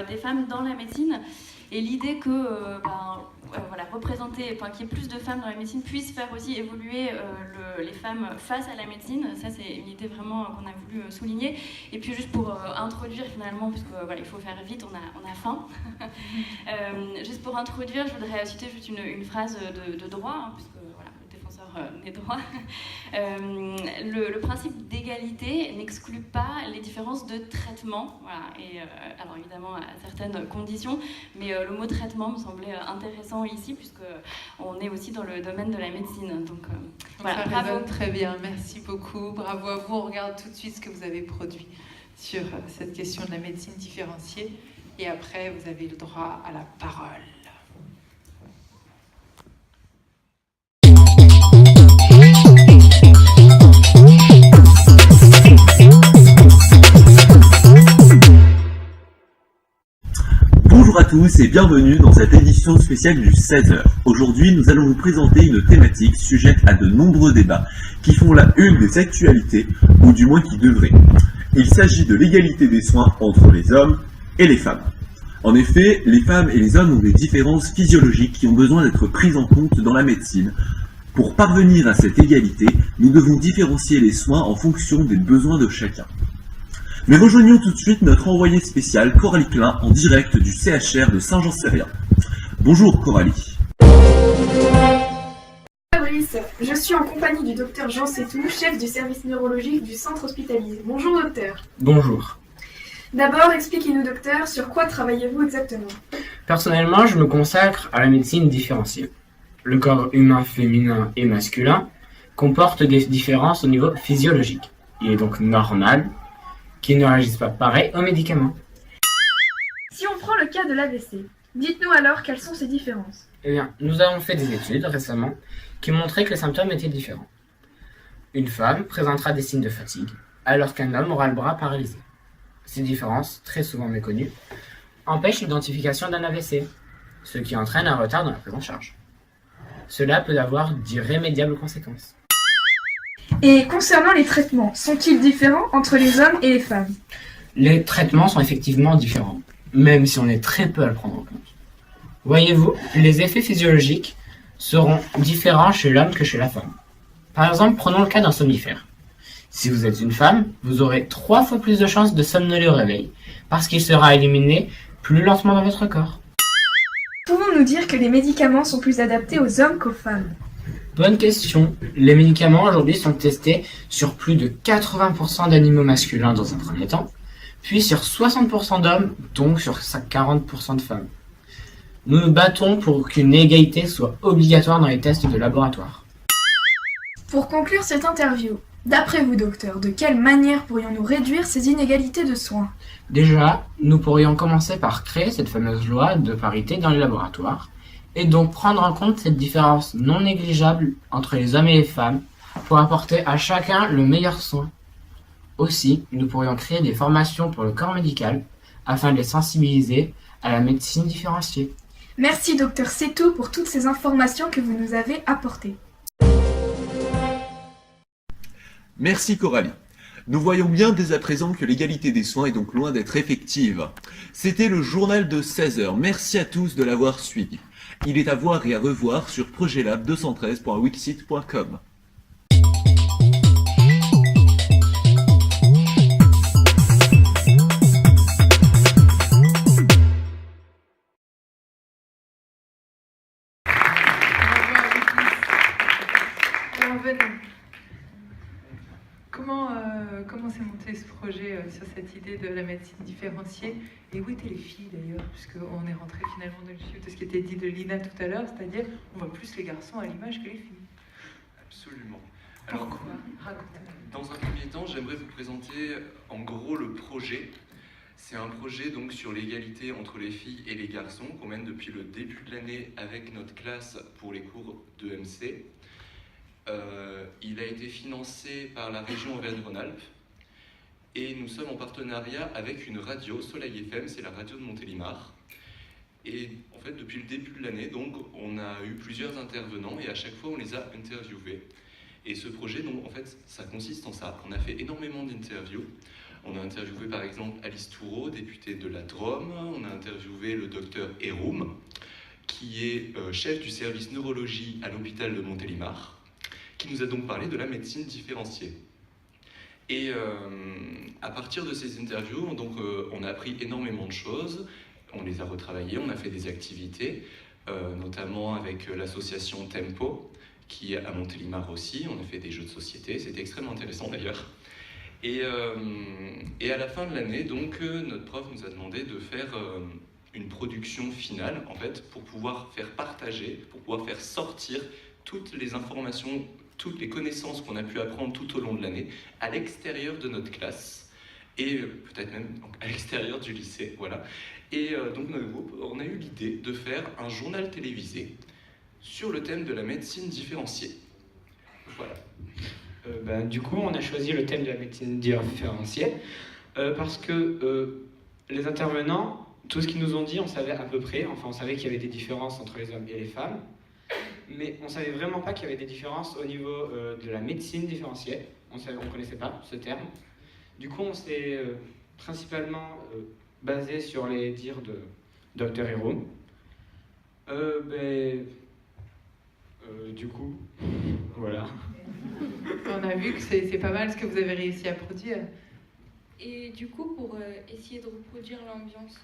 des femmes dans la médecine. Et l'idée que représenter, qu'il y ait plus de femmes dans la médecine puisse faire aussi évoluer les femmes face à la médecine, ça c'est une idée vraiment qu'on a voulu souligner. Et puis juste pour introduire finalement, parce que il faut faire vite, on a faim. Juste pour introduire, je voudrais citer juste une phrase de droit, puisque le défenseur des droits. Le principe d'égalité n'exclut pas les différences de traitement, et alors évidemment à certaines conditions, mais le mot traitement me semblait intéressant ici, puisqu'on est aussi dans le domaine de la médecine. Donc ça résonne très bien, merci beaucoup, bravo à vous. On regarde tout de suite ce que vous avez produit sur cette question de la médecine différenciée, et après vous avez le droit à la parole. Bonjour à tous et bienvenue dans cette édition spéciale du 16h. Aujourd'hui, nous allons vous présenter une thématique sujette à de nombreux débats qui font la une des actualités, ou du moins qui devraient. Il s'agit de l'égalité des soins entre les hommes et les femmes. En effet, les femmes et les hommes ont des différences physiologiques qui ont besoin d'être prises en compte dans la médecine. Pour parvenir à cette égalité, nous devons différencier les soins en fonction des besoins de chacun. Mais rejoignons tout de suite notre envoyée spéciale Coralie Klein en direct du CHR de Saint-Jean-Sérien. Bonjour Coralie. Fabrice, je suis en compagnie du docteur Jean Sétou, chef du service neurologique du centre hospitalier. Bonjour docteur. Bonjour. D'abord, expliquez-nous docteur, sur quoi travaillez-vous exactement? Personnellement, je me consacre à la médecine différenciée. Le corps humain féminin et masculin comporte des différences au niveau physiologique. Il est donc normal qu'ils ne réagissent pas pareil aux médicaments. Si on prend le cas de l'AVC, dites-nous alors quelles sont ces différences. Eh bien, nous avons fait des études récemment qui montraient que les symptômes étaient différents. Une femme présentera des signes de fatigue, alors qu'un homme aura le bras paralysé. Ces différences, très souvent méconnues, empêchent l'identification d'un AVC, ce qui entraîne un retard dans la prise en charge. Cela peut avoir d'irrémédiables conséquences. Et concernant les traitements, sont-ils différents entre les hommes et les femmes? Les traitements sont effectivement différents, même si on est très peu à le prendre en compte. Voyez-vous, les effets physiologiques seront différents chez l'homme que chez la femme. Par exemple, prenons le cas d'un somnifère. Si vous êtes une femme, vous aurez 3 fois plus de chances de somnoler au réveil, parce qu'il sera éliminé plus lentement dans votre corps. Pouvons-nous dire que les médicaments sont plus adaptés aux hommes qu'aux femmes? Bonne question. Les médicaments aujourd'hui sont testés sur plus de 80% d'animaux masculins dans un premier temps, puis sur 60% d'hommes, donc sur 40% de femmes. Nous nous battons pour qu'une égalité soit obligatoire dans les tests de laboratoire. Pour conclure cette interview, d'après vous docteur, de quelle manière pourrions-nous réduire ces inégalités de soins? Déjà, nous pourrions commencer par créer cette fameuse loi de parité dans les laboratoires, et donc prendre en compte cette différence non négligeable entre les hommes et les femmes pour apporter à chacun le meilleur soin. Aussi, nous pourrions créer des formations pour le corps médical afin de les sensibiliser à la médecine différenciée. Merci docteur Sétou pour toutes ces informations que vous nous avez apportées. Merci Coralie. Nous voyons bien dès à présent que l'égalité des soins est donc loin d'être effective. C'était le journal de 16h. Merci à tous de l'avoir suivi. Il est à voir et à revoir sur projetlab213.wixsite.com. Alors venez. Comment s'est monté ce projet sur cette idée de la médecine différenciée? Et où étaient les filles d'ailleurs? Puisqu'on est rentré finalement dans le suite de ce qui était dit de Lina tout à l'heure, c'est-à-dire on voit plus les garçons à l'image que les filles. Absolument. Pourquoi? Racontez-nous. Dans un premier temps, j'aimerais vous présenter en gros le projet. C'est un projet donc sur l'égalité entre les filles et les garçons qu'on mène depuis le début de l'année avec notre classe pour les cours de MC. Il a été financé par la région Auvergne-Rhône-Alpes et nous sommes en partenariat avec une radio, Soleil FM, c'est la radio de Montélimar. Et en fait, depuis le début de l'année, donc, on a eu plusieurs intervenants et à chaque fois, on les a interviewés. Et ce projet, donc, en fait, ça consiste en ça. On a fait énormément d'interviews On a interviewé par exemple Alice Toureau, députée de la Drôme. On a interviewé le docteur Héroum, qui est chef du service neurologie à l'hôpital de Montélimar, qui nous a donc parlé de la médecine différenciée. Et à partir de ces interviews, donc, on a appris énormément de choses, on les a retravaillées, on a fait des activités, notamment avec l'association Tempo, qui est à Montélimar aussi, on a fait des jeux de société, c'était extrêmement intéressant d'ailleurs. Et à la fin de l'année, donc, notre prof nous a demandé de faire une production finale, en fait, pour pouvoir faire partager, pour pouvoir faire sortir toutes les informations, toutes les connaissances qu'on a pu apprendre tout au long de l'année à l'extérieur de notre classe et peut-être même donc, à l'extérieur du lycée, voilà. Et donc notre groupe, on a eu l'idée de faire un journal télévisé sur le thème de la médecine différenciée. Voilà. Du coup, on a choisi le thème de la médecine différenciée parce que les intervenants, tout ce qu'ils nous ont dit, on savait à peu près, enfin on savait qu'il y avait des différences entre les hommes et les femmes, mais on ne savait vraiment pas qu'il y avait des différences au niveau de la médecine différenciée. On ne connaissait pas ce terme. Du coup, on s'est principalement basé sur les dires de Dr Héroum. Du coup, voilà. On a vu que c'est pas mal ce que vous avez réussi à produire. Et du coup, pour essayer de reproduire l'ambiance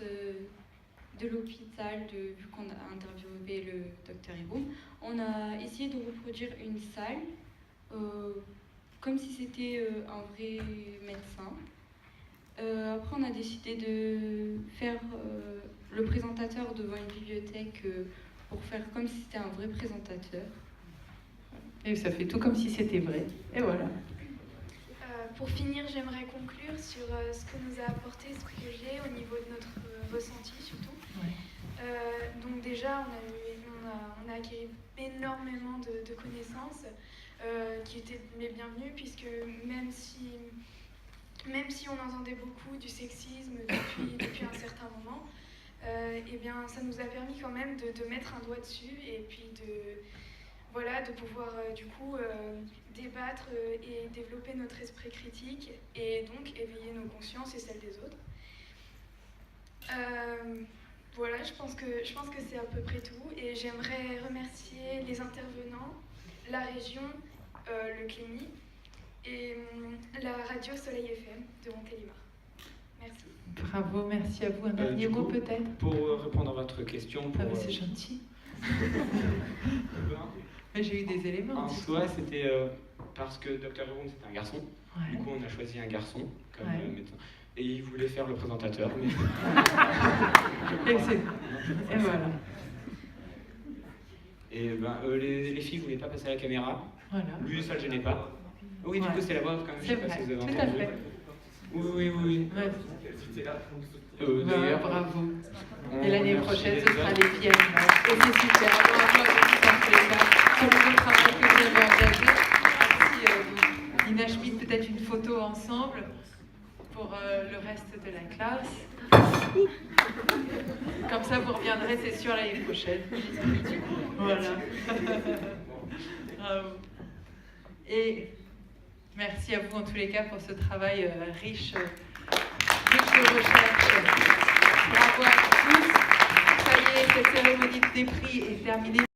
de l'hôpital, vu qu'on a interviewé le docteur Héroum, on a essayé de reproduire une salle comme si c'était un vrai médecin. Après, on a décidé de faire le présentateur devant une bibliothèque pour faire comme si c'était un vrai présentateur. Et ça fait tout comme si c'était vrai. Et voilà. Pour finir, j'aimerais conclure sur ce que nous a apporté ce projet au niveau de notre ressenti surtout. Ouais. Donc déjà, on a acquis énormément de connaissances qui étaient les bienvenues, puisque même si on entendait beaucoup du sexisme depuis un certain moment, eh bien, ça nous a permis quand même de mettre un doigt dessus et puis de pouvoir du coup débattre et développer notre esprit critique et donc éveiller nos consciences et celles des autres. Voilà, je pense que c'est à peu près tout et j'aimerais remercier les intervenants, la région, le CLEMI et la radio Soleil FM de Montélimar. Merci. Bravo, merci à vous. Un dernier mot peut-être? Pour répondre à votre question... Ah, c'est gentil. Mais j'ai eu des éléments. En soi, c'était parce que Dr Héroum, c'était un garçon. Ouais. Du coup, on a choisi un garçon comme Ouais. médecin. Et il voulait faire le présentateur. Mais... Et voilà. Et les filles ne voulaient pas passer à la caméra. Voilà. Lui, ça ne le gênait pas. Oui, du Ouais. coup, c'est la voix quand même. C'est vrai, si vous avez tout à entendu. fait. Oui. Ouais. D'ailleurs, bravo. on Et l'année remercie prochaine, les ce sera autres. les filles animales. Et c'est super. Bravo à vous dans tous les cas. Sur le travail que vous avez engagé. Merci. Nina Schmidt, peut-être une photo ensemble pour le reste de la classe. Comme ça, vous reviendrez, c'est sûr, l'année prochaine. Voilà. Bravo. Et merci à vous en tous les cas pour ce travail riche de recherche. Bravo à tous. Ça y est, cette cérémonie des prix est terminée.